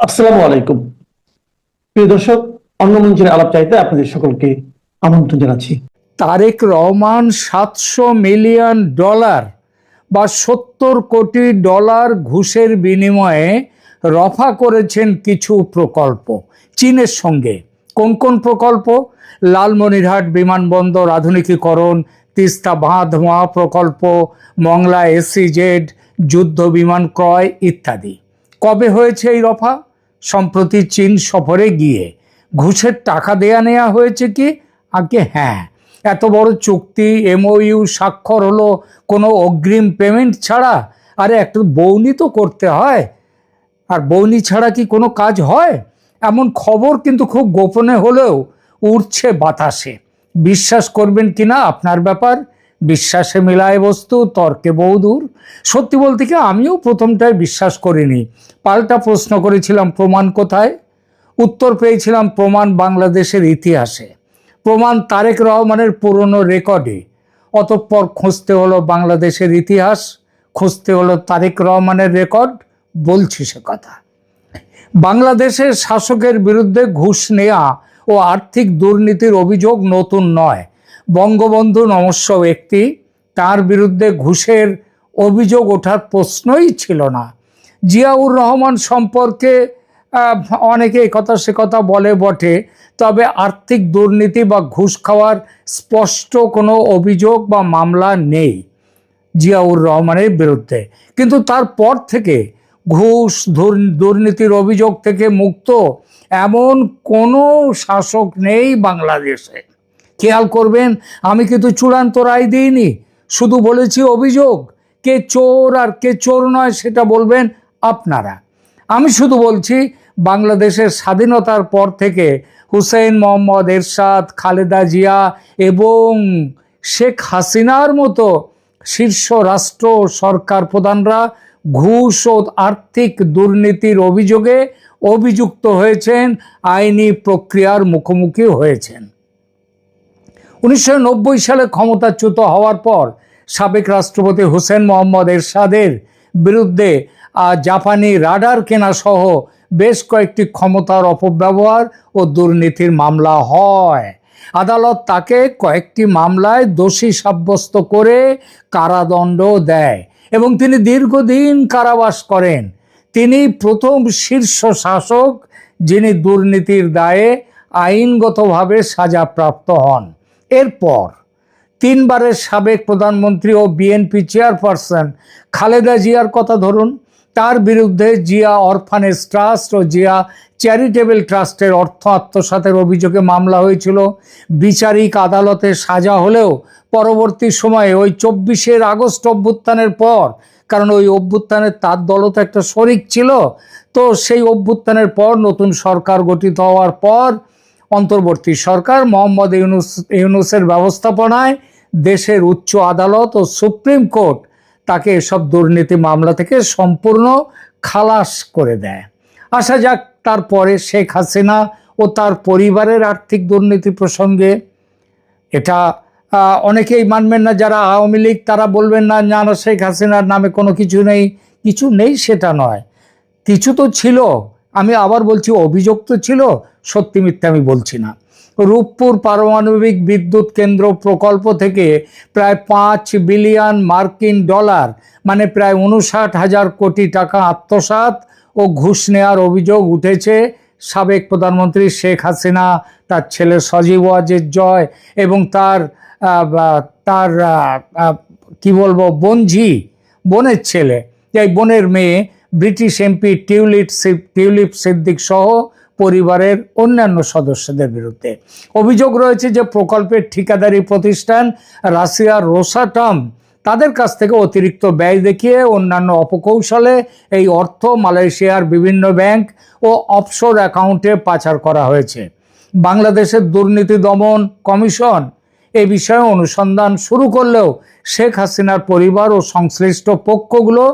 আসসালামু আলাইকুম। প্রিয় দর্শক, অন্য মঞ্চের আলাপ চাইতে আপনাদের সকলকে আমন্ত্রণ জানাচ্ছি। তারেক রহমান 700 মিলিয়ন ডলার বা 70 কোটি ডলার ঘুষের বিনিময়ে রফা করেছেন কিছু প্রকল্প চীনের সঙ্গে। কোন কোন প্রকল্প? লালমনিরহাট বিমানবন্দর আধুনিকীকরণ, তিস্তা বাঁধ মহাপ্রকল্প, মংলা এসইজেড, যুদ্ধ বিমান ক্রয় ইত্যাদি। কবে হয়েছে এই রফা? সম্প্রতি চীন সফরে গিয়ে। ঘুষের টাকা দেয়া নেওয়া হয়েছে কি? আগে হ্যাঁ, এত বড় চুক্তি এমওইউ স্বাক্ষর হলো কোনো অগ্রিম পেমেন্ট ছাড়া? আরে একটু বউনি তো করতে হয়, আর বউনি ছাড়া কি কোনো কাজ হয়? এমন খবর কিন্তু খুব গোপনে হলেও উড়ছে বাতাসে। বিশ্বাস করবেন কিনা আপনার ব্যাপার। বিশ্বাসে মিলায় বস্তু, তর্কে বহুদূর। সত্যি বলতে কি আমিও প্রথমটায় বিশ্বাস করিনি। পাল্টা প্রশ্ন করেছিলাম, প্রমাণ কোথায়? উত্তর পেয়েছিলাম প্রমাণ বাংলাদেশের ইতিহাসে, প্রমাণ তারেক রহমানের পুরনো রেকর্ডে। অতঃপর খুঁজতে হলো বাংলাদেশের ইতিহাস, খুঁজতে হলো তারেক রহমানের রেকর্ড। বলছি সে কথা। বাংলাদেশের শাসকের বিরুদ্ধে ঘুষ নেওয়া ও আর্থিক দুর্নীতির অভিযোগ নতুন নয়। বঙ্গবন্ধু নমস্য ব্যক্তি, তার বিরুদ্ধে ঘুষের অভিযোগ ওঠার প্রশ্নই ছিল না। জিয়াউর রহমান সম্পর্কে অনেকে একথা সে কথা বলে বটে, তবে আর্থিক দুর্নীতি বা ঘুষ খাওয়ার স্পষ্ট কোনো অভিযোগ বা মামলা নেই জিয়াউর রহমানের বিরুদ্ধে। কিন্তু তারপর থেকে ঘুষ দুর্নীতির অভিযোগ থেকে মুক্ত এমন কোনো শাসক নেই বাংলাদেশে। খেয়াল করবেন, আমি কিন্তু চূড়ান্ত রায় দিইনি, শুধু বলেছি অভিযোগ। কে চোর আর কে চোর নয় সেটা বলবেন আপনারা। আমি শুধু বলছি, বাংলাদেশের স্বাধীনতার পর থেকে হুসেইন মোহাম্মদ এরশাদ, খালেদা জিয়া এবং শেখ হাসিনার মতো শীর্ষ রাষ্ট্র সরকার প্রধানরা ঘুষ ও আর্থিক দুর্নীতির অভিযোগে অভিযুক্ত হয়েছেন, আইনি প্রক্রিয়ার মুখোমুখি হয়েছেন। 1990 সালে ক্ষমতাচ্যুত হওয়ার পর সাবেক রাষ্ট্রপতি হুসেন মোহাম্মদ এরশাদের বিরুদ্ধে জাপানি রাডার কেনা সহ বেশ কয়েকটি ক্ষমতার অপব্যবহার ও দুর্নীতির মামলা হয়। আদালত তাকে কয়েকটি মামলায় দোষী সাব্যস্ত করে কারাদণ্ড দেয় এবং তিনি দীর্ঘদিন কারাবাস করেন। তিনি প্রথম শীর্ষ শাসক যিনি দুর্নীতির দায়ে আইনগতভাবে সাজাপ্রাপ্ত হন। এরপর তিনবারের সাবেক প্রধানমন্ত্রী ও বিএনপি চেয়ারপারসন খালেদা জিয়ার কথা ধরুন। তার বিরুদ্ধে জিয়া অরফানেজ ট্রাস্ট ও জিয়া চ্যারিটেবল ট্রাস্টের অর্থ আত্মসাতের অভিযোগে মামলা হয়েছিল। বিচারিক আদালতে সাজা হলেও পরবর্তী সময়ে ওই 24 আগস্ট অভ্যুত্থানের পর, কারণ ওই অভ্যুত্থানের তার দলও তো একটা শরিক ছিল, তো সেই অভ্যুত্থানের পর নতুন সরকার গঠিত হওয়ার পর অন্তর্বর্তী সরকার মোহাম্মদ ইউনূসের ব্যবস্থাপনায় দেশের উচ্চ আদালত ও সুপ্রিম কোর্ট তাকে এসব দুর্নীতি মামলা থেকে সম্পূর্ণ খালাস করে দেয়। আসা যাক তারপরে শেখ হাসিনা ও তার পরিবারের আর্থিক দুর্নীতি প্রসঙ্গে। এটা অনেকেই মানবেন না, যারা আওয়ামী লীগ তারা বলবেন না না শেখ হাসিনার নামে কোনো কিছু নেই। কিছু নেই সেটা নয়, কিছু তো ছিল। আমি আবার বলছি, অভিযোগ তো ছিল, সত্যি মিথ্যা আমি বলছি না। রূপপুর পারমাণবিক বিদ্যুৎ কেন্দ্র প্রকল্প থেকে প্রায় 5 বিলিয়ন মার্কিন ডলার মানে প্রায় 59,000 কোটি টাকা আত্মসাৎ ও ঘুষ নেওয়ার অভিযোগ উঠেছে সাবেক প্রধানমন্ত্রী শেখ হাসিনা, তার ছেলে সজীব ওয়াজেদ জয় এবং তার তার কি বলবো বোনের ছেলে, এই বোনের মেয়ে ব্রিটিশ এমপি টিউলিপ সিদ্দিক সহ পরিবারের অন্যান্য সদস্যদের বিরুদ্ধে। অভিযোগ রয়েছে যে প্রকল্পের ঠিকাদারি প্রতিষ্ঠান রাশিয়ার রোসাটম তাদের কাছ থেকে অতিরিক্ত ব্যয় দেখিয়ে অন্যান্য অপকৌশলে এই অর্থ মালয়েশিয়ার বিভিন্ন ব্যাংক ও অফশোর অ্যাকাউন্টে পাচার করা হয়েছে। বাংলাদেশের দুর্নীতি দমন কমিশন এ বিষয়ে অনুসন্ধান শুরু করলেও শেখ হাসিনার পরিবার ও সংশ্লিষ্ট পক্ষগুলো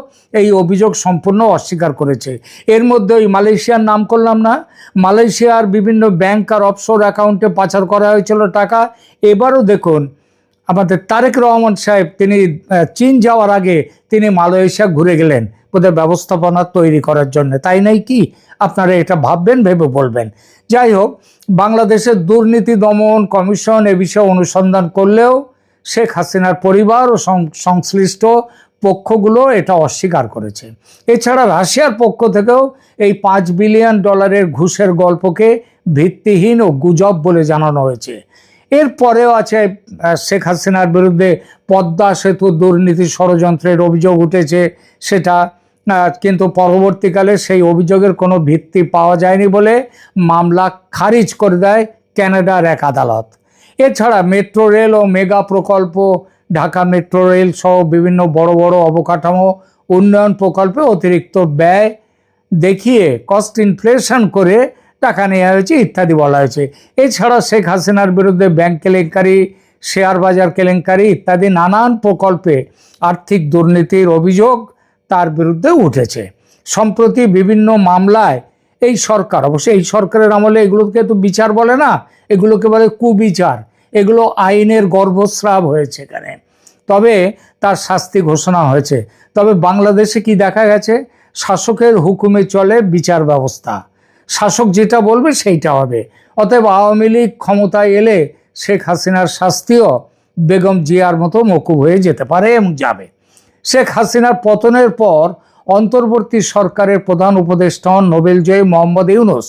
এই অভিযোগ সম্পূর্ণ অস্বীকার করেছে। এর মধ্যে ওই মালয়েশিয়ার নাম করলাম না, মালয়েশিয়ার বিভিন্ন ব্যাংক আর অফশোর অ্যাকাউন্টে পাচার করা হয়েছিল টাকা। এবারও দেখুন, আমাদের তারেক রহমান সাহেব তিনি চীন যাওয়ার আগে তিনি মালয়েশিয়া ঘুরে গেলেন, ওদের ব্যবস্থাপনা তৈরি করার জন্য, তাই নাই কি? আপনারা এটা ভাববেন, ভেবে বলবেন। যাই হোক, বাংলাদেশের দুর্নীতি দমন কমিশন এ বিষয়ে অনুসন্ধান করলেও শেখ হাসিনার পরিবার ও সংশ্লিষ্ট পক্ষগুলো এটা অস্বীকার করেছে। এছাড়া রাশিয়ার পক্ষ থেকেও এই $5 বিলিয়ন ঘুষের গল্পকে ভিত্তিহীন ও গুজব বলে জানানো হয়েছে। এরপরেও আছে শেখ হাসিনার বিরুদ্ধে পদ্মা সেতু দুর্নীতি ষড়যন্ত্রের অভিযোগ উঠেছে, সেটা কিন্তু পরবর্তীকালে সেই অভিযোগের কোনো ভিত্তি পাওয়া যায়নি বলে মামলা খারিজ করে দেয় কানাডার এক আদালত। এছাড়া মেট্রো রেল ও মেগা প্রকল্প, ঢাকা মেট্রো রেল সহ বিভিন্ন বড় বড় অবকাঠামো উন্নয়ন প্রকল্পে অতিরিক্ত ব্যয় দেখিয়ে কস্ট ইনফ্লেশন করে টাকা নেওয়া হয়েছে ইত্যাদি বলা হয়েছে। এছাড়া শেখ হাসিনার বিরুদ্ধে ব্যাংক কেলেঙ্কারি, শেয়ার বাজার কেলেঙ্কারি ইত্যাদি নানান প্রকল্পে আর্থিক দুর্নীতির অভিযোগ তার বিরুদ্ধে উঠেছে। সম্প্রতি বিভিন্ন মামলায় এই সরকার, অবশ্য এই সরকারের আমলে এগুলোকে তো বিচার বলে না, এগুলোকে বলে কুবিচার, এগুলো আইনের গর্ভস্রাব হয়েছে এখানে, তবে তার শাস্তি ঘোষণা হয়েছে। তবে বাংলাদেশে কি দেখা গেছে, শাসকের হুকুমে চলে বিচার ব্যবস্থা, শাসক যেটা বলবে সেইটা হবে। অতএব আওয়ামী লীগ ক্ষমতায় এলে শেখ হাসিনার শাস্তিও বেগম জিয়ার মতো মকুব হয়ে যেতে পারে এবং যাবে। শেখ হাসিনার পতনের পর অন্তর্বর্তী সরকারের প্রধান উপদেষ্টা হন নোবেলজয়ী মোহাম্মদ ইউনূস।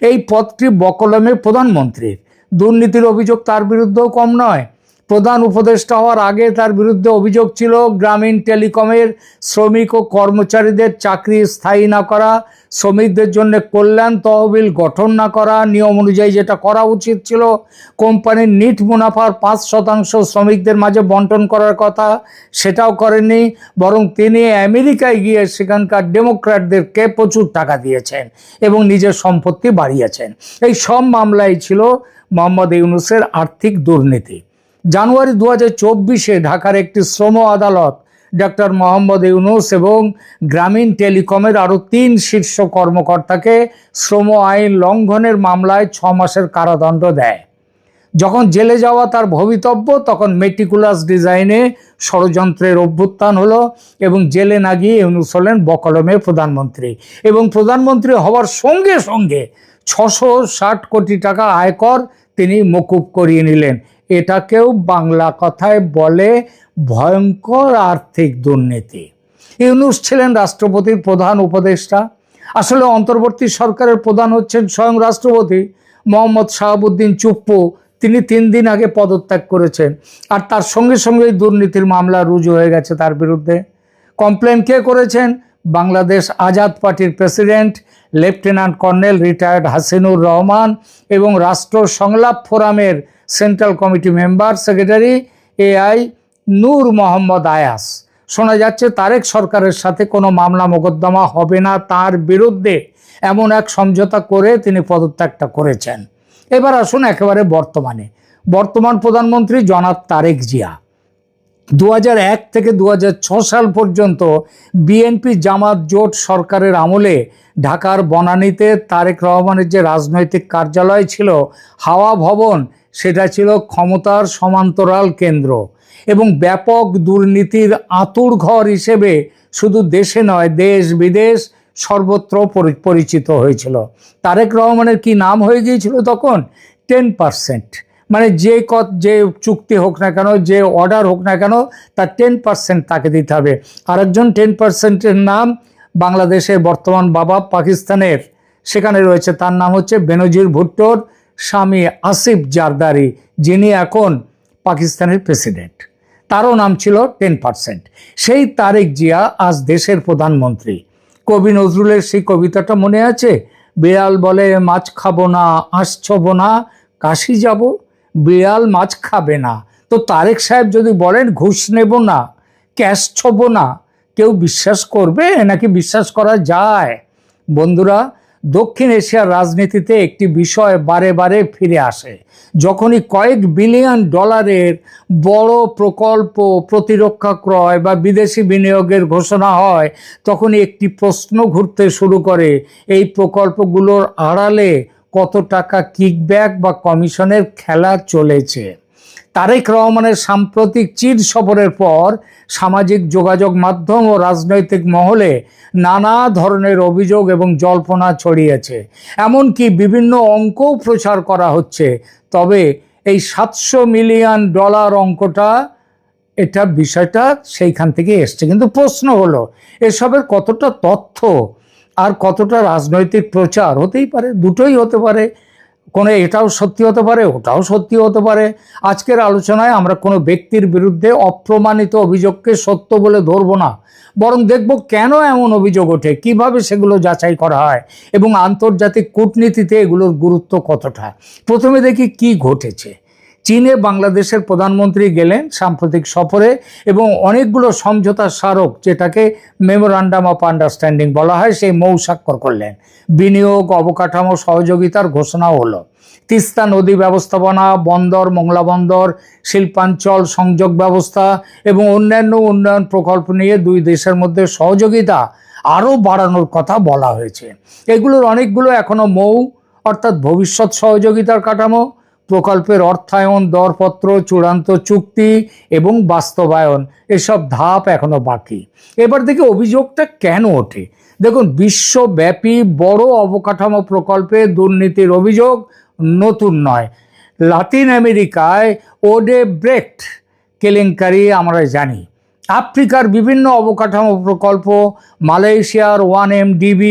এই পদটি বকলমে প্রধানমন্ত্রীর। দুর্নীতির অভিযোগ তার বিরুদ্ধেও কম নয়। প্রধান উপদেষ্টা হওয়ার আগে তার বিরুদ্ধে অভিযোগ ছিল গ্রামীণ টেলিকমের শ্রমিক ও কর্মচারীদের চাকরি স্থায়ী না করা, শ্রমিকদের জন্য কল্যাণ তহবিল গঠন না করা, নিয়ম অনুযায়ী যেটা করা উচিত ছিল, কোম্পানির নিট মুনাফার 5% শ্রমিকদের মাঝে বন্টন করার কথা, সেটাও করেননি। বরং তিনি আমেরিকায় গিয়ে সেখানকার ডেমোক্র্যাটদেরকে প্রচুর টাকা দিয়েছেন এবং নিজের সম্পত্তি বাড়িয়েছেন। এই সব মামলাই ছিল মোহাম্মদ ইউনূসের আর্থিক দুর্নীতি। জানুয়ারি 2024-এ ঢাকার একটি শ্রম আদালত ডক্টর মোহাম্মদ ইউনূস এবং গ্রামীণ টেলিকমের আরও 3 শীর্ষ কর্মকর্তাকে শ্রম আইন লঙ্ঘনের মামলায় 6 মাসের কারাদণ্ড দেয়। যখন জেলে যাওয়া তার ভবিতব্য, তখন মেটিকুলাস ডিজাইনে ষড়যন্ত্রের অভ্যুত্থান হলো এবং জেলে না গিয়ে ইউনূস হলেন বকলমে প্রধানমন্ত্রী এবং প্রধানমন্ত্রী হওয়ার সঙ্গে সঙ্গে 660 কোটি টাকা আয়কর তিনি মকুব করিয়ে নিলেন। এটাকেও বাংলা কথায় বলে ভয়ঙ্কর আর্থিক দুর্নীতি। ইউনূস ছিলেন রাষ্ট্রপতির প্রধান উপদেষ্টা। আসলে অন্তর্বর্তী সরকারের প্রধান হচ্ছেন স্বয়ং রাষ্ট্রপতি মোহাম্মদ শাহাবুদ্দিন চুপ্পু। তিনি 3 দিন আগে পদত্যাগ করেছেন আর তার সঙ্গে সঙ্গেই দুর্নীতির মামলা রুজু হয়ে গেছে তার বিরুদ্ধে। কমপ্লেন কে করেছেন? বাংলাদেশ আজাদ পার্টির president lieutenant colonel retired Hasinur Rahman এবং রাষ্ট্র সংলাপ ফোরামের central committee member secretary AI নূর মোহাম্মদ আয়াস। শোনা যাচ্ছে তারেক সরকারের সাথে কোনো মামলা মোকদ্দমা হবে না তার বিরুদ্ধে, এমন এক সমঝোতা করে তিনি পদত্যাগটা করেছেন। এবার আসুন একেবারে বর্তমান প্রধানমন্ত্রী জনাব তারেক জিয়া 2001 থেকে 2006 সাল পর্যন্ত বিএনপি জামাত জোট সরকারের আমলে ঢাকার বনানীতে তারেক রহমানের যে রাজনৈতিক কার্যালয় ছিল হাওয়া ভবন, সেটা ছিল ক্ষমতার সমান্তরাল কেন্দ্র এবং ব্যাপক দুর্নীতির আঁতুড়ঘর হিসেবে শুধু দেশে নয় দেশ বিদেশ সর্বত্র পরিচিত হয়েছিল। তারেক রহমানের কি নাম হয়ে গিয়েছিল তখন? 10%। মানে যে চুক্তি হোক না কেন, যে অর্ডার হোক না কেন, তার 10% তাকে দিতে হবে। আরেকজন 10%-এর নাম বাংলাদেশের বর্তমান বাবা পাকিস্তানের, সেখানে রয়েছে, তার নাম হচ্ছে বেনজির ভুট্টোর স্বামী আসিফ জারদারি, যিনি এখন পাকিস্তানের প্রেসিডেন্ট। তারও নাম ছিল 10%। সেই তারেক জিয়া আজ দেশের প্রধানমন্ত্রী। কবি নজরুলের সেই কবিতাটা মনে আছে? বিড়াল বলে মাছ খাবো না, আসছবো না, কাশি যাব, বিড়াল মাছ খাবে না। তো তারেক সাহেব যদি বলেন ঘুষ নেব না, ক্যাশ ছবো না, কেউ বিশ্বাস করবে নাকি বিশ্বাস করা যায়? বন্ধুরা, দক্ষিণ এশিয়ার রাজনীতিতে একটি বিষয় বারে বারে ফিরে আসে। যখনই কয়েক বিলিয়ন ডলারের বড় প্রকল্প, প্রতিরক্ষা ক্রয় বা বিদেশি বিনিয়োগের ঘোষণা হয়, তখনই একটি প্রশ্ন ঘুরতে শুরু করে, এই প্রকল্পগুলোর আড়ালে কত টাকা কিকব্যাক বা কমিশনের খেলা চলেছে। তারেক রহমানের সাম্প্রতিক চীন সফরের পর সামাজিক যোগাযোগ মাধ্যম ও রাজনৈতিক মহলে নানা ধরনের অভিযোগ এবং জল্পনা ছড়িয়েছে, এমনকি বিভিন্ন অঙ্কও প্রচার করা হচ্ছে। তবে এই $700 মিলিয়ন অঙ্কটা, এটা বিষয়টা সেইখান থেকে এসছে। কিন্তু প্রশ্ন হলো, এসবের কতটা তথ্য আর কতটা রাজনৈতিক প্রচার? হতেই পারে, দুটোই হতে পারে। কোনো এটাও সত্যি হতে পারে, ওটাও সত্যি হতে পারে। আজকের আলোচনায় আমরা কোনো ব্যক্তির বিরুদ্ধে অপ্রমাণিত অভিযোগকে সত্য বলে ধরবো না, বরং দেখব কেন এমন অভিযোগ ওঠে, কিভাবে সেগুলো যাচাই করা হয় এবং আন্তর্জাতিক কূটনীতিতে এগুলোর গুরুত্ব কতটা। প্রথমে দেখি কি ঘটেছে। চীনে বাংলাদেশের প্রধানমন্ত্রী গেলেন সাম্প্রতিক সফরে এবং অনেকগুলো সমঝোতা স্মারক, যেটাকে মেমোরান্ডাম অফ আন্ডারস্ট্যান্ডিং বলা হয়, সেই মৌ স্বাক্ষর করলেন। বিনিয়োগ, অবকাঠামো সহযোগিতার ঘোষণাও হলো। তিস্তা নদী ব্যবস্থাপনা, বন্দর, মোংলা বন্দর, শিল্পাঞ্চল সংযোগ ব্যবস্থা এবং অন্যান্য উন্নয়ন প্রকল্প নিয়ে দুই দেশের মধ্যে সহযোগিতা আরও বাড়ানোর কথা বলা হয়েছে। এগুলোর অনেকগুলো এখনো মৌ, অর্থাৎ ভবিষ্যৎ সহযোগিতার কাঠামো, প্রকল্পের অর্থায়ন, দরপত্র, চূড়ান্ত চুক্তি এবং বাস্তবায়ন, এসব ধাপ এখনো বাকি। এবার দেখি অভিযোগটা কেন ওঠে। দেখুন, বিশ্বব্যাপী বড় অবকাঠামো প্রকল্পে দুর্নীতির অভিযোগ নতুন নয়। লাতিন আমেরিকায় ওডেব্রেক্ট কেলেঙ্কারি আমরা জানি, আফ্রিকার বিভিন্ন অবকাঠামো প্রকল্প, মালয়েশিয়ার 1MDB,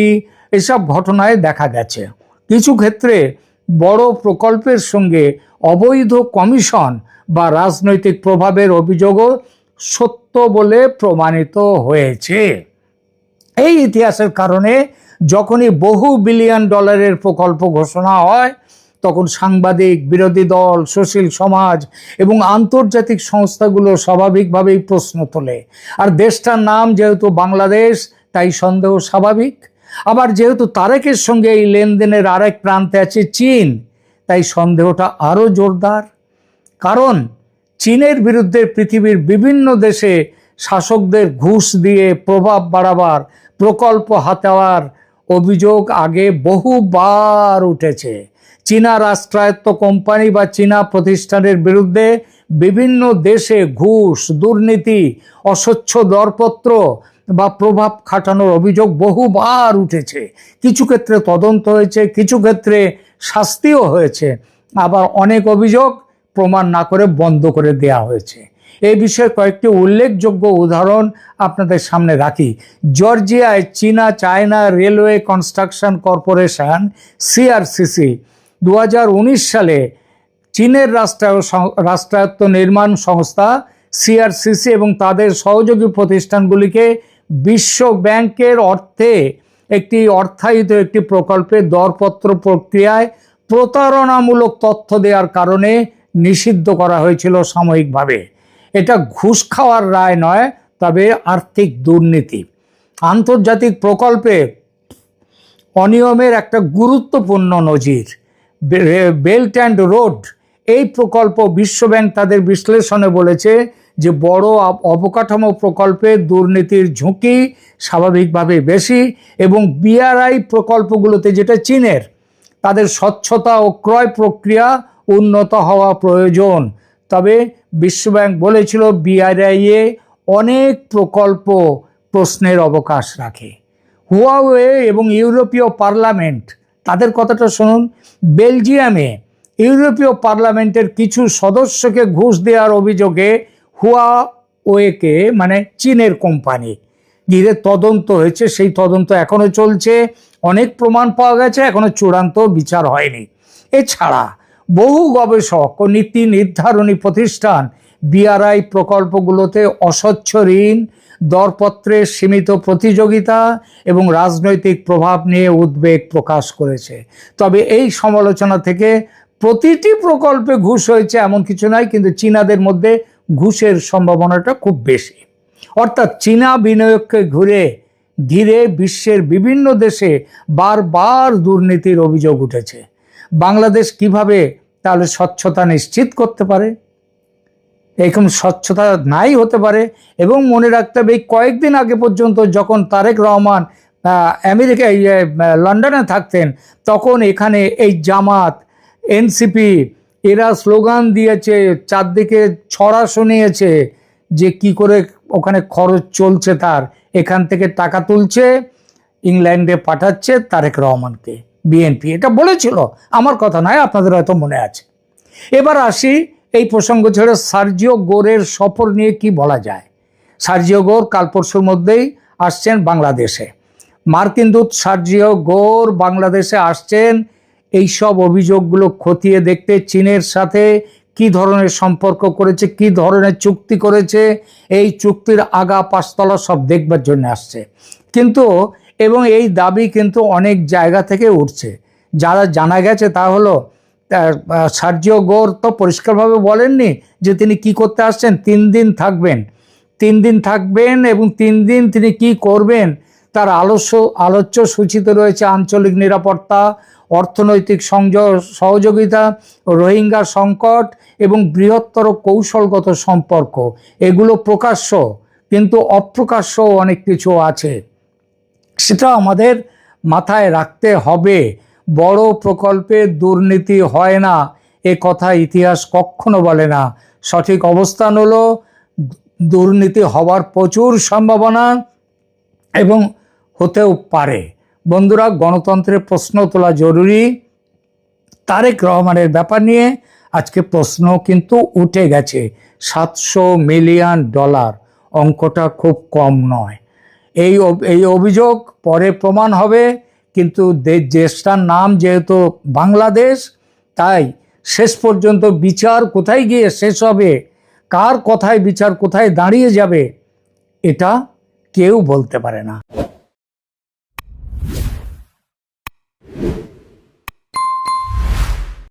এসব ঘটনায় দেখা গেছে। কিছু ক্ষেত্রে বড় প্রকল্পের সঙ্গে অবৈধ কমিশন বা রাজনৈতিক প্রভাবের অভিযোগও সত্য বলে প্রমাণিত হয়েছে। এই ইতিহাসের কারণে যখনই বহু বিলিয়ন ডলারের প্রকল্প ঘোষণা হয়, তখন সাংবাদিক, বিরোধী দল, সুশীল সমাজ এবং আন্তর্জাতিক সংস্থাগুলো স্বাভাবিকভাবেই প্রশ্ন তোলে। আর দেশটার নাম যেহেতু বাংলাদেশ, তাই সন্দেহ স্বাভাবিক। আবার যেহেতু তারেকের সঙ্গে এই লেনদেনের আরেক প্রান্তে আছে চীন, তাই সন্দেহটা আরও জোরদার। কারণ চীনের বিরুদ্ধে পৃথিবীর বিভিন্ন দেশে শাসকদের ঘুষ দিয়ে প্রভাব বাড়াবার, প্রকল্প হাতাওয়ার অভিযোগ আগে বহুবার উঠেছে। চীনা রাষ্ট্রায়ত্ত কোম্পানি বা চীনা প্রতিষ্ঠানের বিরুদ্ধে বিভিন্ন দেশে ঘুষ, দুর্নীতি, অস্বচ্ছ দরপত্র বা প্রভাব খাটানোর অভিযোগ বহুবার উঠেছে। কিছু ক্ষেত্রে তদন্ত হয়েছে, কিছু ক্ষেত্রে শাস্তিও হয়েছে, আবার অনেক অভিযোগ প্রমাণ না করে বন্ধ করে দেয়া হয়েছে। এই বিষয়ে কয়েকটি উল্লেখযোগ্য উদাহরণ আপনাদের সামনে রাখি। জর্জিয়ায় China railway construction corporation CRCC 2019 সালে চীনের রাষ্ট্রায়ত্ত নির্মাণ সংস্থা CRCC এবং তাদের সহযোগী প্রতিষ্ঠানগুলিকে বিশ্ব ব্যাংকের অর্থে অর্থায়িত একটি প্রকল্পের দরপত্র প্রক্রিয়ায় প্রতারণামূলক তথ্য দেওয়ার কারণে নিষিদ্ধ করা হয়েছিল সাময়িকভাবে। এটা ঘুষ খাওয়ার রায় নয়, তবে আর্থিক দুর্নীতি। আন্তর্জাতিক প্রকল্পে অনিয়মের একটা গুরুত্বপূর্ণ নজির বেল্ট অ্যান্ড রোড। এই প্রকল্প বিশ্বব্যাংক তাদের বিশ্লেষণে বলেছে যে বড় অবকাঠামো প্রকল্পে দুর্নীতির ঝুঁকি স্বাভাবিকভাবে বেশি এবং BRI প্রকল্পগুলোতে, যেটা চীনের, তাদের স্বচ্ছতা ও ক্রয় প্রক্রিয়া উন্নত হওয়া প্রয়োজন। তবে বিশ্বব্যাংক বলেছিল BRI-এ অনেক প্রকল্প প্রশ্নের অবকাশ রাখে। হুয়াওয়ে এবং ইউরোপীয় পার্লামেন্ট, তাদের কথাটা শুনুন। বেলজিয়ামে ইউরোপীয় পার্লামেন্টের কিছু সদস্যকে ঘুষ দেওয়ার অভিযোগে হুয়াওয়েকে, মানে চীনের কোম্পানি, ঘিরে তদন্ত হয়েছে। সেই তদন্ত এখনো চলছে, অনেক প্রমাণ পাওয়া গেছে, এখনো চূড়ান্ত বিচার হয়নি। এছাড়া বহু গবেষক ও নীতি নির্ধারণী প্রতিষ্ঠান BRI প্রকল্পগুলোতে অস্বচ্ছ ঋণ, দরপত্রের সীমিত প্রতিযোগিতা এবং রাজনৈতিক প্রভাব নিয়ে উদ্বেগ প্রকাশ করেছে। তবে এই সমালোচনা থেকে প্রতিটি প্রকল্পে ঘুষ হয়েছে এমন কিছু নয়, কিন্তু চীনাদের মধ্যে ঘুষের সম্ভাবনাটা খুব বেশি। অর্থাৎ চীনা বিনিয়োগকে ঘিরে বিশ্বের বিভিন্ন দেশে বারবার দুর্নীতির অভিযোগ উঠেছে। বাংলাদেশ কিভাবে তাহলে স্বচ্ছতা নিশ্চিত করতে পারে? এরকম স্বচ্ছতা নাই হতে পারে। এবং মনে রাখতে হবে, কয়েকদিন আগে পর্যন্ত যখন তারেক রহমান লন্ডনে থাকতেন, তখন এখানে এই জামাত, NCP, এরা স্লোগান দিয়েছে, চারদিকে ছড়া শুনিয়েছে যে কি করে ওখানে খরচ চলছে, তার এখান থেকে টাকা তুলছে, ইংল্যান্ডে পাঠাচ্ছে তারেক রহমানকে, বিএনপি এটা বলেছিল, আমার কথা নয়, আপনাদের হয়তো মনে আছে। এবার আসি এই প্রসঙ্গ ছেড়ে সার্জিও গোরের সফর নিয়ে কি বলা যায়। সার্জিও গোর কাল পরশুর মধ্যেই আসছেন বাংলাদেশে। মার্কিন দূত সার্জিও গোর বাংলাদেশে আসছেন এই সব অভিযোগগুলো খতিয়ে দেখতে, চীনের সাথে কি ধরনের সম্পর্ক করেছে, কি ধরনের চুক্তি করেছে, এই চুক্তির আগা পাঁচতলা সব দেখবার জন্য আসছে। কিন্তু এবং এই দাবি কিন্তু অনেক জায়গা থেকে উঠছে। যারা জানা গেছে তা হলো সার্জিও গোর তো পরিষ্কারভাবে বলেননি যে তিনি কি করতে আসছেন। 3 দিন থাকবেন, 3 দিন থাকবেন এবং 3 দিন তিনি কি করবেন তার আলোচ্য সূচিতে রয়েছে আঞ্চলিক নিরাপত্তা, অর্থনৈতিক সহযোগিতা, রোহিঙ্গা সংকট এবং বৃহত্তর কৌশলগত সম্পর্ক। এগুলো প্রকাশ্য, কিন্তু অপ্রকাশ্য অনেক কিছু আছে, সেটা আমাদের মাথায় রাখতে হবে। বড় প্রকল্পে দুর্নীতি হয় না এ কথা ইতিহাস কখনো বলে না। সঠিক অবস্থান হলো দুর্নীতি হওয়ার প্রচুর সম্ভাবনা এবং হতেও পারে। বন্ধুরা, গণতন্ত্রের প্রশ্ন তোলা জরুরি। তারেক রহমানের ব্যাপার নিয়ে আজকে প্রশ্ন কিন্তু উঠে গেছে। $700 মিলিয়ন, অঙ্কটা খুব কম নয়। এই অভিযোগ পরে প্রমাণ হবে, কিন্তু দেশটার নাম যেহেতু বাংলাদেশ, তাই শেষ পর্যন্ত বিচার কোথায় গিয়ে শেষ হবে, কার কথায় বিচার কোথায় দাঁড়িয়ে যাবে, এটা কেউ বলতে পারে না।